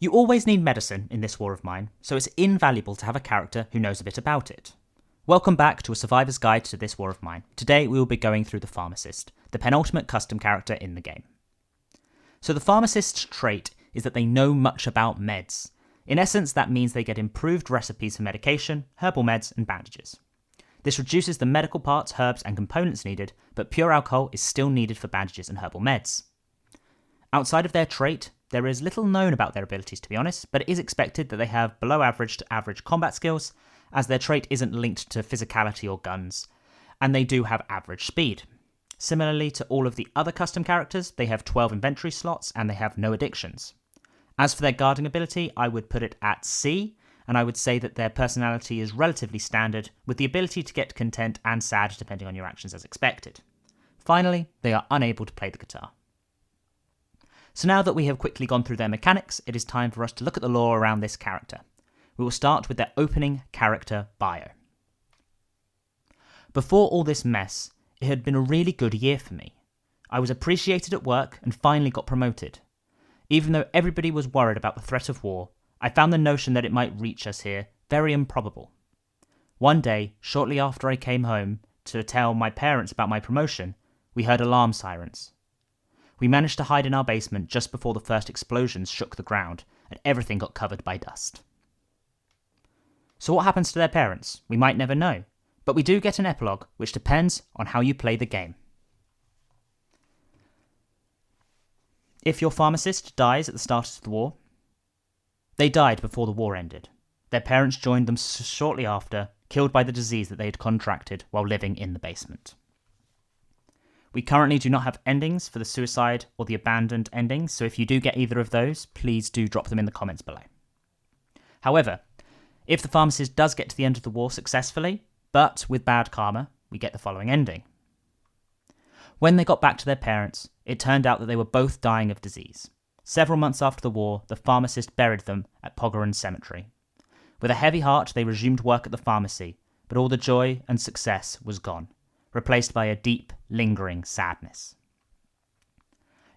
You always need medicine in this war of mine, so it's invaluable to have a character who knows a bit about it. Welcome back to a survivor's guide to this war of mine. Today we will be going through the Pharmacist, the penultimate custom character in the game. So the Pharmacist's trait is that they know much about meds. In essence, that means they get improved recipes for medication, herbal meds, and bandages. This reduces the medical parts, herbs, and components needed, but pure alcohol is still needed for bandages and herbal meds. Outside of their trait, there is little known about their abilities, to be honest, but it is expected that they have below average to average combat skills, as their trait isn't linked to physicality or guns, and they do have average speed. Similarly to all of the other custom characters, they have 12 inventory slots and they have no addictions. As for their guarding ability, I would put it at C, and I would say that their personality is relatively standard, with the ability to get content and sad depending on your actions as expected. Finally, they are unable to play the guitar. So now that we have quickly gone through their mechanics, it is time for us to look at the lore around this character. We will start with their opening character bio. Before all this mess, it had been a really good year for me. I was appreciated at work and finally got promoted. Even though everybody was worried about the threat of war, I found the notion that it might reach us here very improbable. One day, shortly after I came home to tell my parents about my promotion, we heard alarm sirens. We managed to hide in our basement just before the first explosions shook the ground and everything got covered by dust. So what happens to their parents? We might never know, but we do get an epilogue which depends on how you play the game. If your pharmacist dies at the start of the war, they died before the war ended. Their parents joined them shortly after, killed by the disease that they had contracted while living in the basement. We currently do not have endings for the suicide or the abandoned endings, so if you do get either of those, please do drop them in the comments below. However, if the pharmacist does get to the end of the war successfully, but with bad karma, we get the following ending. When they got back to their parents, it turned out that they were both dying of disease. Several months after the war, the pharmacist buried them at Pogoran Cemetery. With a heavy heart, they resumed work at the pharmacy, but all the joy and success was gone, replaced by a deep, lingering sadness.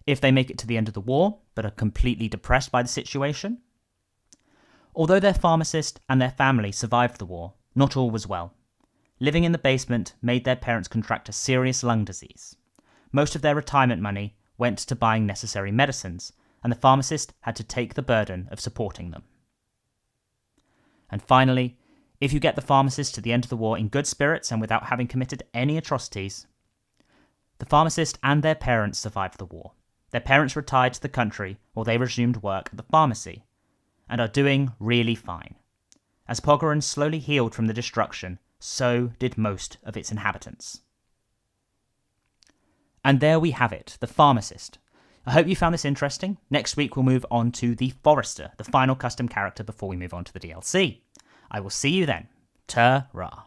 If they make it to the end of the war, but are completely depressed by the situation. Although their pharmacist and their family survived the war, not all was well. Living in the basement made their parents contract a serious lung disease. Most of their retirement money went to buying necessary medicines, and the pharmacist had to take the burden of supporting them. And finally, if you get the pharmacist to the end of the war in good spirits and without having committed any atrocities, the pharmacist and their parents survived the war. Their parents retired to the country while they resumed work at the pharmacy, and are doing really fine. As Pogoran slowly healed from the destruction, so did most of its inhabitants. And there we have it, the Pharmacist. I hope you found this interesting. Next week we'll move on to the Forester, the final custom character before we move on to the DLC. I will see you then. Ta-ra.